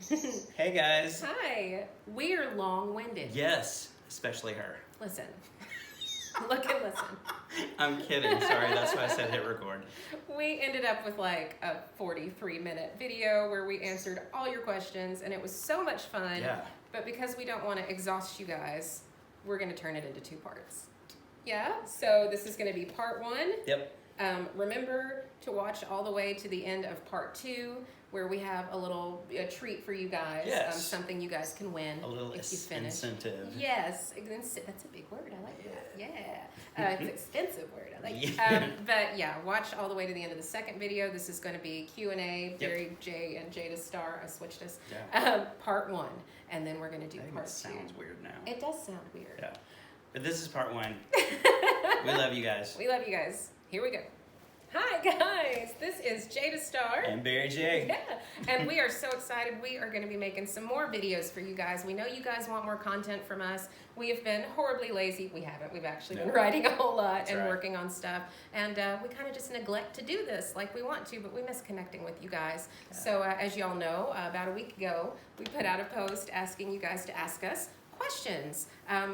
Hey guys. Hi. We're long-winded. Yes, especially her. Listen. Look and listen. I'm kidding. Sorry, that's why I said hit record. We ended up with like a 43-minute video where we answered all your questions, and it was so much fun. Yeah. But because we don't want to exhaust you guys, we're going to turn it into 2 parts. Yeah? So this is going to be part 1. Yep. Remember to watch all the way to the end of part 2, where we have a treat for you guys. Yes. Something you guys can win A little if you finish. incentive. Yes, that's a big word. I like that. Yeah, it's an expensive word. I like it. Yeah. But yeah, watch all the way to the end of the second video. This is going to be Q&A. Barry J and Jada Star. I switched us. Yeah. Part 1, and then we're going to do part 2. Sounds weird now. It does sound weird. Yeah. But this is part 1. We love you guys. We love you guys. Here we go. Hi guys, this is Jada Star. And Barry J. Yeah, and we are so excited. We are going to be making some more videos for you guys. We know you guys want more content from us. We have been horribly lazy. We haven't. We've actually been writing a whole lot and working on stuff. And we kind of just neglect to do this like we want to, but we miss connecting with you guys. Yeah. So as y'all know, about a week ago, we put out a post asking you guys to ask us questions,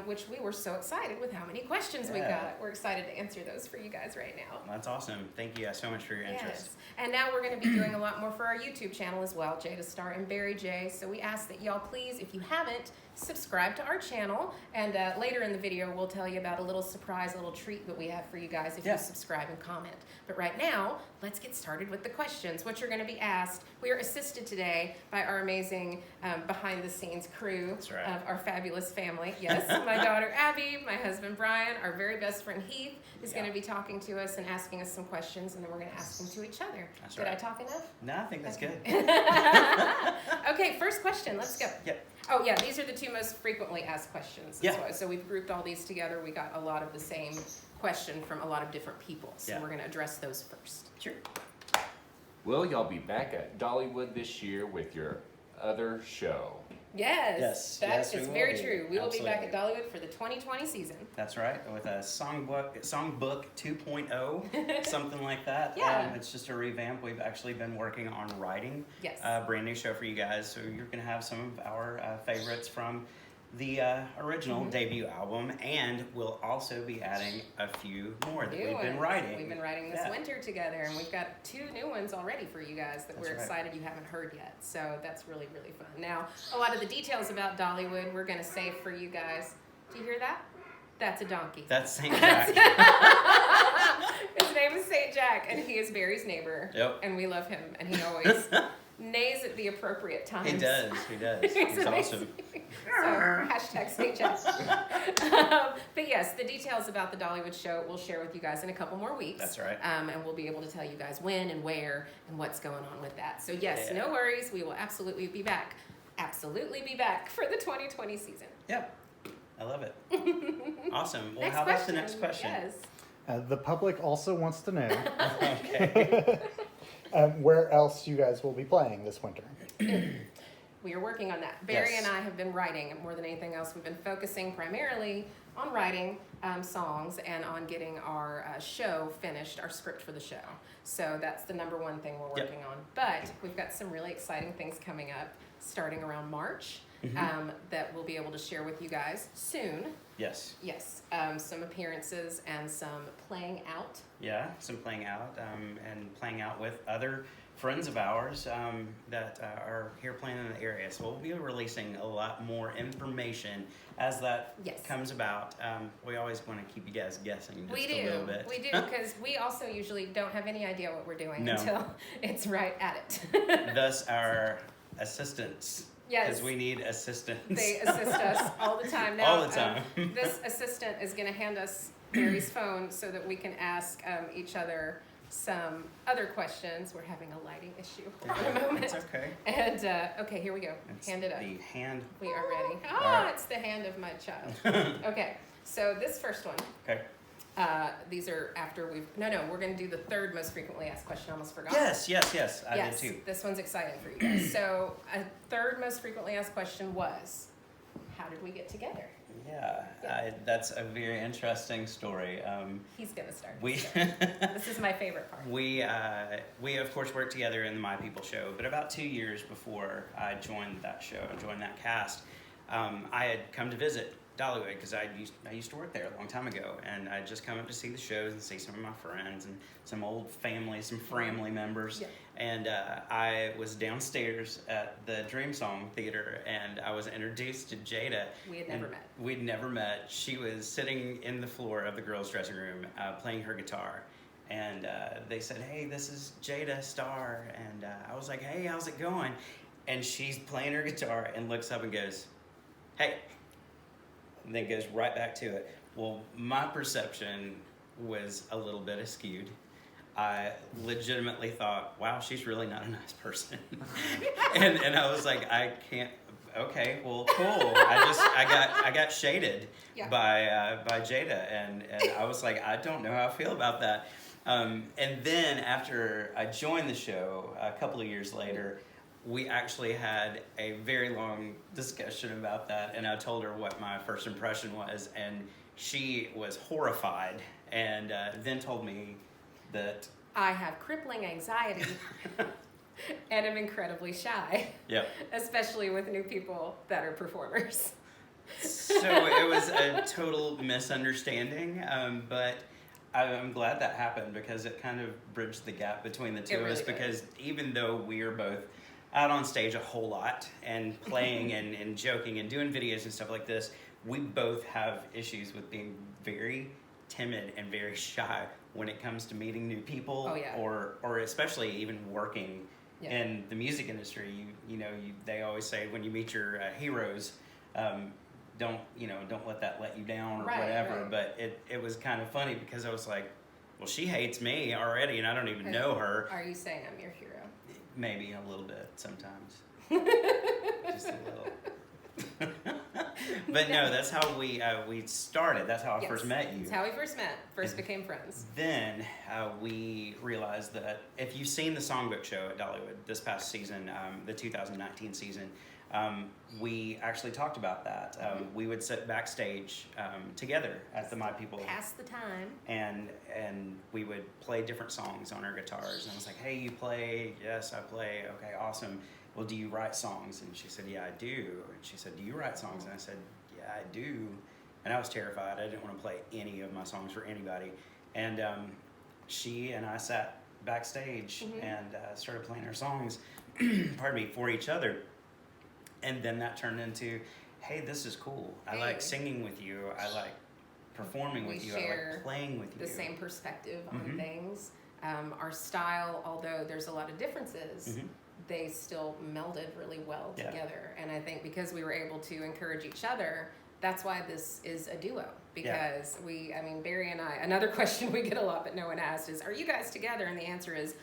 which we were so excited with how many questions we got. We're excited to answer those for you guys right now. That's awesome. Thank you guys so much for your interest. Yes. And now we're going to be doing a lot more for our YouTube channel as well, Jada Star and Barry J. So we ask that y'all please, if you haven't, subscribe to our channel. And later in the video, we'll tell you about a little surprise, a little treat that we have for you guys if you subscribe and comment. But right now, let's get started with the questions, which are going to be asked. We are assisted today by our amazing behind-the-scenes crew of our fabulous family. Yes, my daughter Abby, my husband Brian, our very best friend Heath is going to be talking to us and asking us some questions, and then we're going to ask them to each other. Did I talk enough? No, I think that's good. Okay, first question. Let's go. Yep. Oh, yeah, these are the 2 most frequently asked questions. Yeah. So we've grouped all these together. We got a lot of the same question from a lot of different people. So we're going to address those first. Sure. Will y'all be back at Dollywood this year with your other show? Yes, that is very true. We will be back at Absolutely. Dollywood for the 2020 season. That's right, with a songbook 2.0, something like that. Yeah. It's just a revamp. We've actually been working on writing Yes. a brand new show for you guys. So you're going to have some of our favorites from the original debut album, and we'll also be adding a few more that we've been writing. We've been writing this winter together, and we've got 2 new ones already for you guys that we're excited you haven't heard yet. So that's really, really fun. Now, a lot of the details about Dollywood we're going to save for you guys. Do you hear that? That's a donkey. That's St. Jack. His name is St. Jack, and he is Barry's neighbor. Yep. And we love him, and he always neighs at the appropriate times. He does. He's awesome. So, hashtag St. Jack. But yes, the details about the Dollywood show we'll share with you guys in a couple more weeks. That's right. And we'll be able to tell you guys when and where and what's going on with that. So yes, no worries. We will absolutely be back. Absolutely be back for the 2020 season. Yep. I love it. Awesome. Well, Next how about question. the next question? Yes. The public also wants to know Okay. where else you guys will be playing this winter. We are working on that. Barry Yes. and I have been writing, and more than anything else, we've been focusing primarily on writing songs and on getting our show finished, our script for the show. So that's the number one thing we're working on. But we've got some really exciting things coming up starting around March that we'll be able to share with you guys soon. Yes. Yes, some appearances and some playing out. Yeah, some playing out and playing out with other friends of ours that are here playing in the area. So we'll be releasing a lot more information as that comes about. We always want to keep you guys guessing just a little bit. We do, because we also usually don't have any idea what we're doing until it's right at it. Thus our assistants. Yes. Because we need assistants. They assist us all the time. Now, all the time. This assistant is going to hand us Barry's phone so that we can ask each other some other questions. We're having a lighting issue for a moment. It's okay. And, okay, here we go. Hand it up. The hand. We are ready. It's the hand of my child. Okay, so this first one. Okay. These are after we're going to do the 3rd most frequently asked question. I almost forgot. Yes. I did too. This one's exciting for you guys. So a 3rd most frequently asked question was, how did we get together? Yeah, that's a very interesting story. He's gonna start. We This is my favorite part. we of course worked together in the My People show, but about 2 years before I joined that show and joined that cast, I had come to visit Dollywood because I used to work there a long time ago, and I'd just come up to see the shows and see some of my friends and some old family, some family members. Yeah. And I was downstairs at the Dream Song Theater, and I was introduced to Jada. We had never met. We'd never met. She was sitting in the floor of the girls' dressing room playing her guitar. And they said, "Hey, this is Jada Star." And I was like, "Hey, how's it going?" And she's playing her guitar and looks up and goes, "Hey." And then goes right back to it. Well, my perception was a little bit askewed. I legitimately thought, wow, she's really not a nice person. and I was like, I can't, okay, well, cool. I got shaded by Jada, and I was like, I don't know how I feel about that. And then after I joined the show, a couple of years later, we actually had a very long discussion about that, and I told her what my first impression was, and she was horrified, and then told me that I have crippling anxiety and am incredibly shy. Yep. Especially with new people that are performers. So it was a total misunderstanding, but I'm glad that happened because it kind of bridged the gap between the two of us, because even though we are both out on stage a whole lot and playing and joking and doing videos and stuff like this, we both have issues with being very timid and very shy when it comes to meeting new people. Oh, yeah. or especially even working in the music industry. They always say when you meet your heroes, don't let that let you down or whatever. Right. But it was kind of funny because I was like, well, she hates me already and I don't even know her. Are you saying I'm your hero? Maybe a little bit sometimes. Just a little. But no, that's how we started. That's how I first met you. That's how we first met. First became friends. Then we realized that if you've seen the Songbook show at Dollywood this past season, the 2019 season, we actually talked about that. We would sit backstage together at the My People. Pass the time. And we would play different songs on our guitars. And I was like, hey, you play? Yes, I play. Okay, awesome. Well, do you write songs? And she said, yeah, I do. And she said, do you write songs? And I said, yeah, I do. And I was terrified. I didn't want to play any of my songs for anybody. And she and I sat backstage and started playing our songs, pardon me, for each other. And then that turned into, hey, this is cool. I like singing with you. I like performing with you. I like playing with you. The same perspective on things. Our style, although there's a lot of differences, they still melded really well together. And I think because we were able to encourage each other, that's why this is a duo. Because Barry and I, another question we get a lot but no one asked is, are you guys together? And the answer is,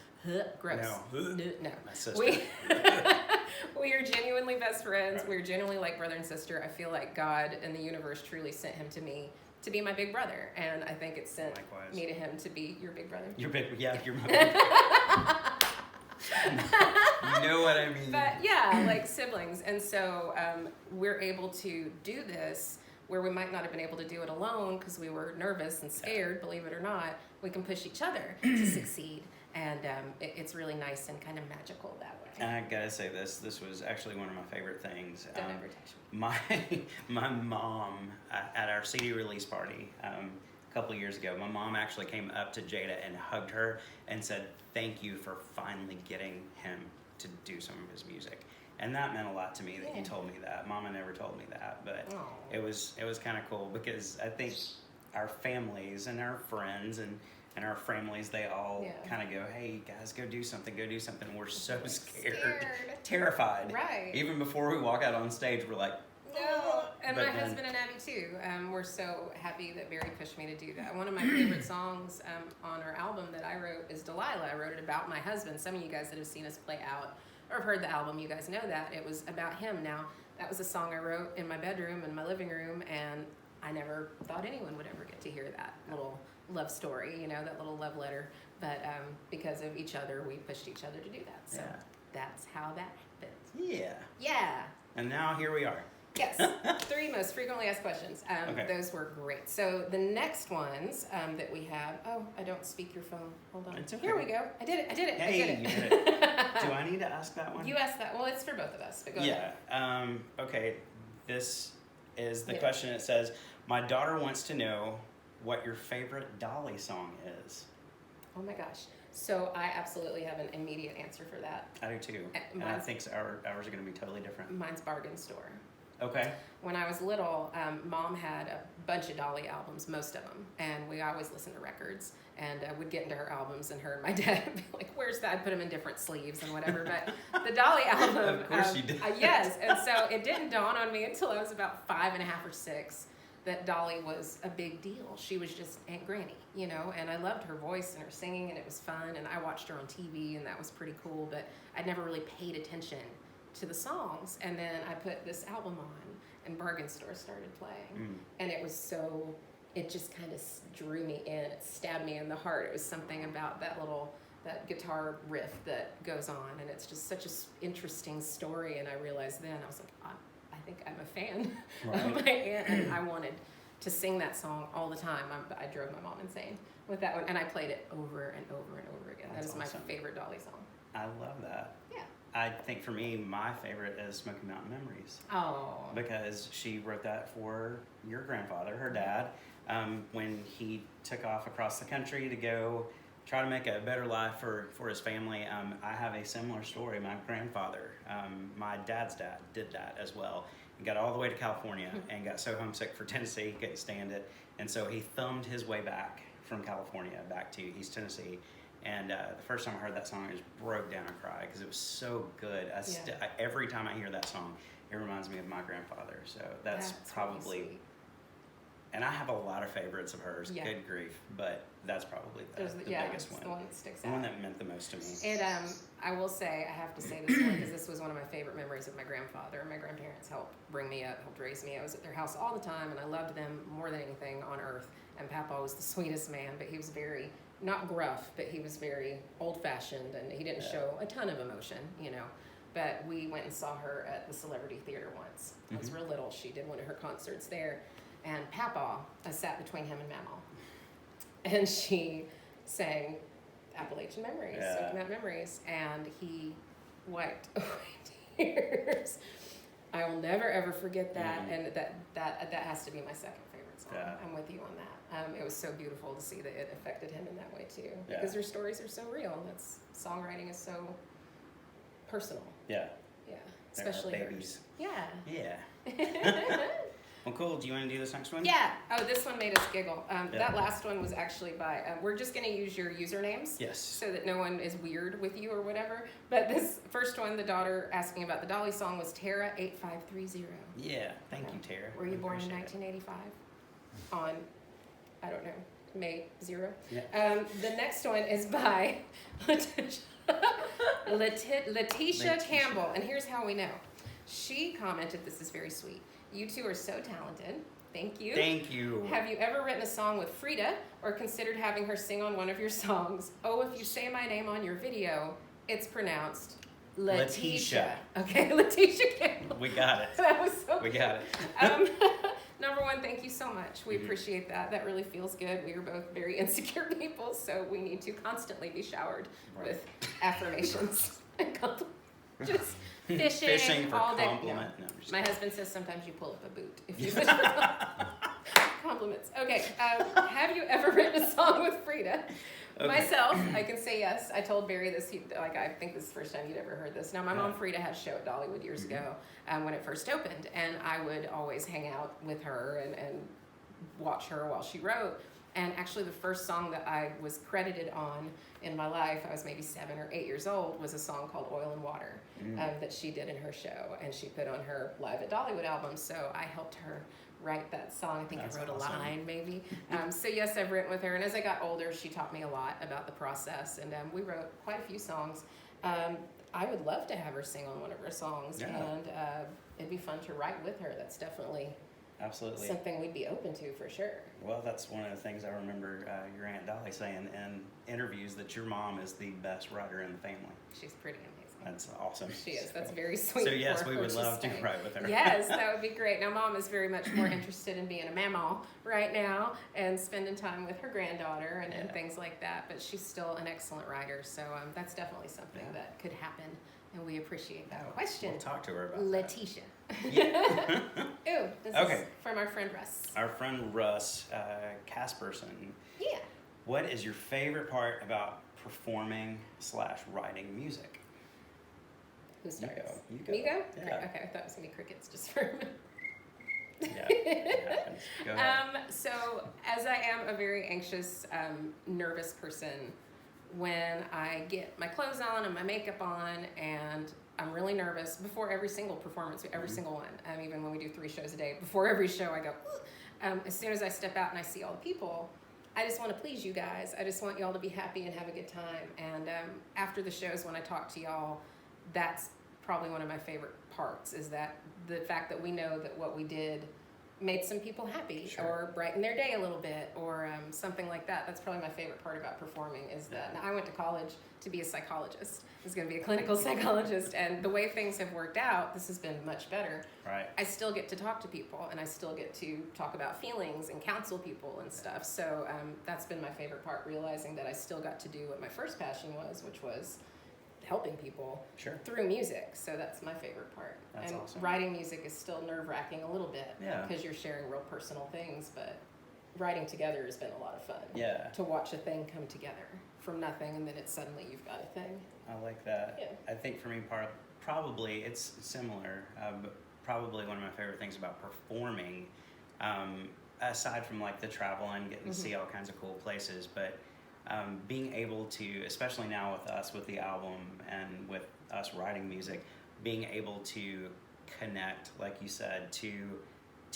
gross. No. My sister. We are genuinely best friends. We're genuinely like brother and sister. I feel like God and the universe truly sent him to me to be my big brother. And I think it sent me to him to be your big brother. You're my big brother. You know what I mean? But yeah, like siblings. And so we're able to do this where we might not have been able to do it alone because we were nervous and scared, believe it or not. We can push each other to succeed. And it's really nice and kind of magical that way. And I gotta say this was actually one of my favorite things. Don't ever touch me. My mom, at our CD release party a couple of years ago, my mom actually came up to Jada and hugged her and said, thank you for finally getting him to do some of his music. And that meant a lot to me that you told me that. Mama never told me that, but it was kind of cool because I think our families and our friends and our families, they all kind of go, hey, guys, go do something. We're so scared, terrified. Right. Even before we walk out on stage, we're like, no. And my husband and Abby, too. We're so happy that Barry pushed me to do that. One of my favorite songs on our album that I wrote is Delilah. I wrote it about my husband. Some of you guys that have seen us play out or have heard the album, you guys know that. It was about him. Now, that was a song I wrote in my bedroom, in my living room, and I never thought anyone would ever get to hear that little love story, that little love letter. But because of each other, we pushed each other to do that. So that's how that happened. Yeah. Yeah. And now here we are. Yes, 3 most frequently asked questions. Okay. Those were great. So the next ones that we have. Oh, I don't speak your phone. Hold on. It's okay. Here we go. I did it. Hey, you did it. Do I need to ask that one? You asked that. Well, it's for both of us. But go ahead. Yeah. Okay. This is the question. It says, my daughter wants to know what your favorite Dolly song is. Oh my gosh. So I absolutely have an immediate answer for that. I do too. And I think ours are going to be totally different. Mine's Bargain Store. Okay. When I was little, Mom had a bunch of Dolly albums, most of them, and we always listened to records. And would get into her albums, and her and my dad would be like, "Where's that?" I'd put them in different sleeves and whatever. But the Dolly album, of course you did. Yes. And so it didn't dawn on me until I was about 5 and a half or 6 that Dolly was a big deal. She was just Aunt Granny, you know. And I loved her voice and her singing, and it was fun. And I watched her on TV, and that was pretty cool. But I'd never really paid attention to the songs. And then I put this album on, and Bargain Store started playing, and it was so. It just kind of drew me in. It stabbed me in the heart. It was something about that guitar riff that goes on, and it's just such an interesting story. And I realized then, I was like, I think I'm a fan of my aunt, and I wanted to sing that song all the time. I drove my mom insane with that one, and I played it over and over and over again. That's that is awesome. My favorite Dolly song. I love that. Yeah. I think for me, my favorite is Smoky Mountain Memories. Oh. Because she wrote that for your grandfather, her dad, when he took off across the country to go try to make a better life for his family. I have a similar story. My grandfather, my dad's dad, did that as well. He got all the way to California and got so homesick for Tennessee, he couldn't stand it. And so he thumbed his way back from California back to East Tennessee. And the first time I heard that song, I just broke down and cried because it was so good. Every time I hear that song, it reminds me of my grandfather. So that's probably... Really sweet. And I have a lot of favorites of hers, good grief, but that's probably the biggest one. The one that sticks out. The one that meant the most to me. And I will say, I have to say this one because this was one of my favorite memories of my grandfather. My grandparents helped bring me up, helped raise me. I was at their house all the time, and I loved them more than anything on earth. And Papa was the sweetest man, but he was very, not gruff, but he was very old-fashioned, and he didn't show a ton of emotion, you know. But we went and saw her at the Celebrity Theater once. I was real little. She did one of her concerts there. And Papa, I sat between him and Mama. And she sang Appalachian Memories, Smoky Mountain Memories, and he wiped away tears. I will never ever forget that, and that has to be my second favorite song. Yeah. I'm with you on that. It was so beautiful to see that it affected him in that way too, because their stories are so real. That's songwriting is so personal. Yeah. Yeah, especially babies. Hers. Yeah. Yeah. Well, cool. Do you want to do this next one? Yeah. Oh, this one made us giggle. That last one was actually by, we're just going to use your usernames. Yes. So that no one is weird with you or whatever. But this first one, the daughter asking about the Dolly song, was Tara8530. Yeah. Thank you, Tara. Were you born in 1985? On, I don't know, May 0? Yeah. The next one is by Letitia Campbell. And here's how we know. She commented, this is very sweet. You two are so talented. Thank you. Thank you. Have you ever written a song with Freda or considered having her sing on one of your songs? Oh, if you say my name on your video, it's pronounced Letitia. Okay, Letitia Campbell. We got it. That was so We got it. Number one, thank you so much. We appreciate that. That really feels good. We are both very insecure people, so we need to constantly be showered with affirmations and compliments. Just fishing for all day. compliment. No. No, I'm just My husband says sometimes you pull up a boot if you fish for compliments. Okay, have you ever written a song with Freda? Okay. Myself, I can say yes. I told Barry this. I think this is the first time you'd ever heard this. Now, my mom Freda had a show at Dollywood years ago when it first opened, and I would always hang out with her and watch her while she wrote. And actually, the first song that I was credited on in my life, I was maybe 7 or 8 years old, was a song called Oil and Water that she did in her show. And she put on her Live at Dollywood album. So I helped her write that song. I think I wrote a line, maybe. So yes, I've written with her. And as I got older, she taught me a lot about the process. And we wrote quite a few songs. I would love to have her sing on one of her songs. Yeah. And it'd be fun to write with her. That's definitely... Absolutely. Something we'd be open to for sure. Well, that's one of the things I remember your Aunt Dolly saying in interviews, that your mom is the best writer in the family. She's pretty amazing. That's awesome. She is. That's very sweet. So yes, for we her would love to say. ride with her. Yes, that would be great. Now, Mom is very much more interested in being a mamaw right now and spending time with her granddaughter and things like that. But she's still an excellent rider, so that's definitely something that could happen, and we appreciate that question. We'll talk to her about Letitia. Yeah. Ooh, this is from our friend Russ. Our friend Russ Casperson. Yeah. What is your favorite part about performing/writing music? Who starts? You go. Me go? Yeah. Great. Okay, I thought it was gonna be crickets just for a minute. Yeah, it happens. Go ahead. So as I am a very anxious, nervous person, when I get my clothes on and my makeup on and I'm really nervous before every single performance, every single one, even when we do 3 shows a day, before every show I go, as soon as I step out and I see all the people, I just want to please you guys. I just want y'all to be happy and have a good time. And after the shows, when I talk to y'all, that's probably one of my favorite parts, is that the fact that we know that what we did made some people happy or brighten their day a little bit or something like that. That's probably my favorite part about performing, is that now I went to college to be a psychologist. I was going to be a clinical psychologist, and the way things have worked out, this has been much better. Right. I still get to talk to people, and I still get to talk about feelings and counsel people and stuff. So that's been my favorite part, realizing that I still got to do what my first passion was, which was helping people through music. So that's my favorite part. That's and awesome. writing music is still nerve-wracking a little bit because you're sharing real personal things, but writing together has been a lot of fun. Yeah. To watch a thing come together from nothing, and then it's suddenly you've got a thing. I like that. Yeah. I think for me, probably it's similar, but probably one of my favorite things about performing, aside from like the travel and getting to see all kinds of cool places, but being able to, especially now with us with the album and with us writing music, being able to connect, like you said, to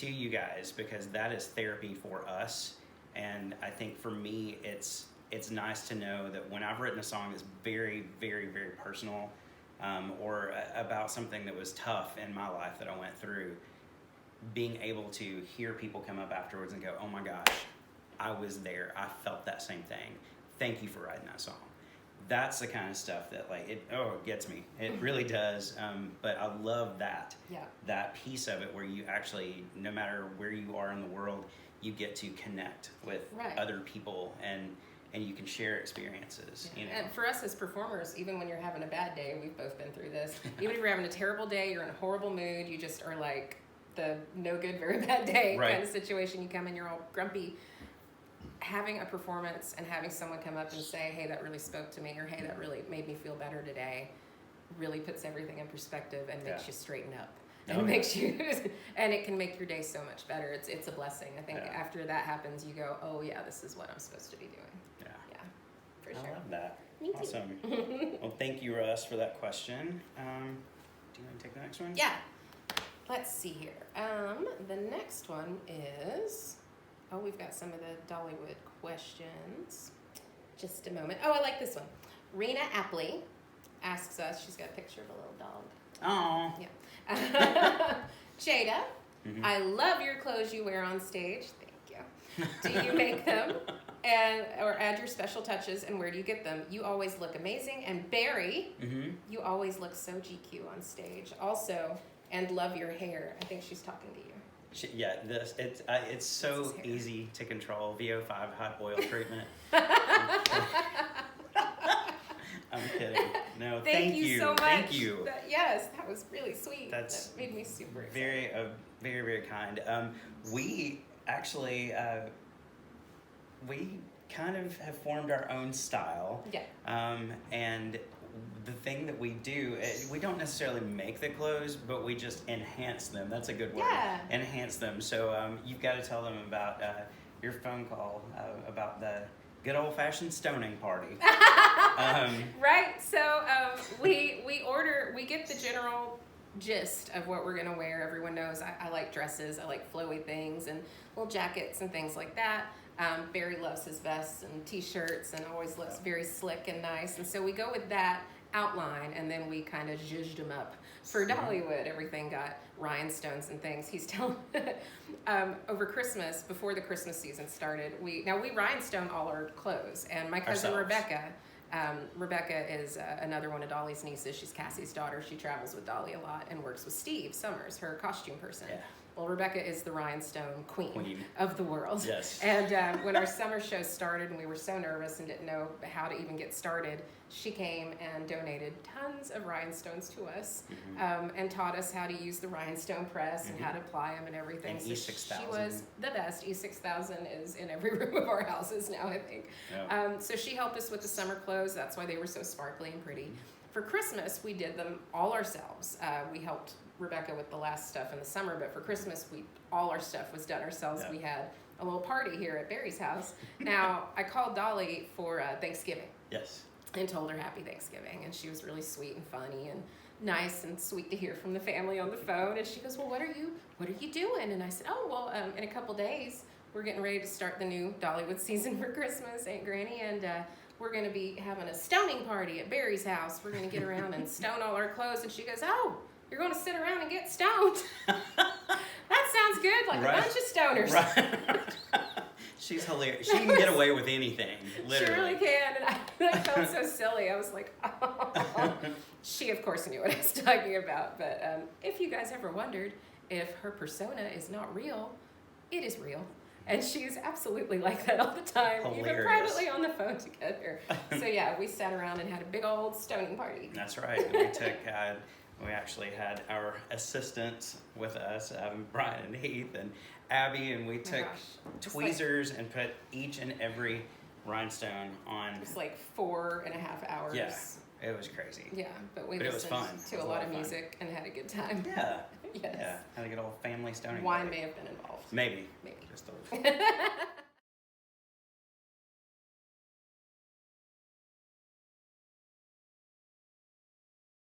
you guys, because that is therapy for us. And I think for me, it's nice to know that when I've written a song that's very, very, very personal, or about something that was tough in my life that I went through, being able to hear people come up afterwards and go, oh my gosh, I was there, I felt that same thing, thank you for writing that song. That's the kind of stuff that it gets me. It really does. But I love that. Yeah. That piece of it where you actually, no matter where you are in the world, you get to connect with other people and you can share experiences. Yeah. You know? And for us as performers, even when you're having a bad day, we've both been through this. Even if you're having a terrible day, you're in a horrible mood, you just are like the no good, very bad day kind of situation. You come in, you're all grumpy. Having a performance and having someone come up and say, hey, that really spoke to me, or hey, that really made me feel better today, really puts everything in perspective and makes you straighten up. And makes you, and it can make your day so much better. It's a blessing. I think after that happens, you go, oh yeah, this is what I'm supposed to be doing. Yeah, for sure. I love that. Me too. Awesome. Well, thank you, Russ, for that question. Do you want to take the next one? Yeah. Let's see here. The next one is, we've got some of the Dollywood questions. Just a moment. I like this one. Rena Apley asks us, she's got a picture of a little dog. Oh. Yeah. Jada, I love your clothes you wear on stage. Thank you. Do you make them or add your special touches, and where do you get them? You always look amazing. And Barry, you always look so GQ on stage. Also, and love your hair. I think she's talking to you. It's so easy to control. VO5 hot oil treatment. I'm kidding. No, thank you so much. Thank you. That was really sweet. That made me super excited. Very, very kind. We actually, we kind of have formed our own style. Yeah. And the thing that we do, we don't necessarily make the clothes, but we just enhance them. That's a good word. Yeah. Enhance them. So you've got to tell them about your phone call about the good old-fashioned stoning party. Right. So we get the general gist of what we're gonna wear. Everyone knows I like dresses. I like flowy things and little jackets and things like that. Barry loves his vests and t-shirts and always looks very slick and nice. And so we go with that outline, and then we kind of zhuzhed them up for Dollywood. Everything got rhinestones and things. He's telling over Christmas, before the Christmas season started, we rhinestone all our clothes, and my cousin Rebecca Rebecca is another one of Dolly's nieces. She's Cassie's daughter. She travels with Dolly a lot and works with Steve Summers, her costume person. Yeah. Well, Rebecca is the rhinestone queen of the world. Yes. And when our summer show started and we were so nervous and didn't know how to even get started, she came and donated tons of rhinestones to us, and taught us how to use the rhinestone press and how to apply them and everything. And so E6000. she was the best. E6000 is in every room of our houses now, I think. Yep. So she helped us with the summer clothes. That's why they were so sparkly and pretty. For Christmas, we did them all ourselves. We helped Rebecca with the last stuff in the summer, but for Christmas, all our stuff was done ourselves. Yep. We had a little party here at Barry's house. Now, I called Dolly for Thanksgiving. Yes. And told her Happy Thanksgiving, and she was really sweet and funny and nice and sweet to hear from the family on the phone. And she goes, well, what are you doing? And I said, oh, well, in a couple days we're getting ready to start the new Dollywood season for Christmas, Aunt Granny, and we're going to be having a stoning party at Barry's house. We're going to get around and stone all our clothes. And she goes, oh, you're going to sit around and get stoned? That sounds good, like a bunch of stoners. Right. She's hilarious. She can get away with anything, literally. She really can, and I felt so silly. I was like, oh. She, of course, knew what I was talking about, but if you guys ever wondered if her persona is not real, it is real. And she's absolutely like that all the time, Hilarious. even privately on the phone together. So yeah, we sat around and had a big old stoning party. That's right. We actually had our assistants with us, Brian and Heath and Abby, and we took tweezers and put each and every rhinestone on. It was like 4.5 hours. Yeah, it was crazy. Yeah, but we it was listened fun. to a lot of music and had a good time. Yeah. Yes. Yeah, had a good old family stoning Wine party. may have been involved. Maybe. Maybe. Just a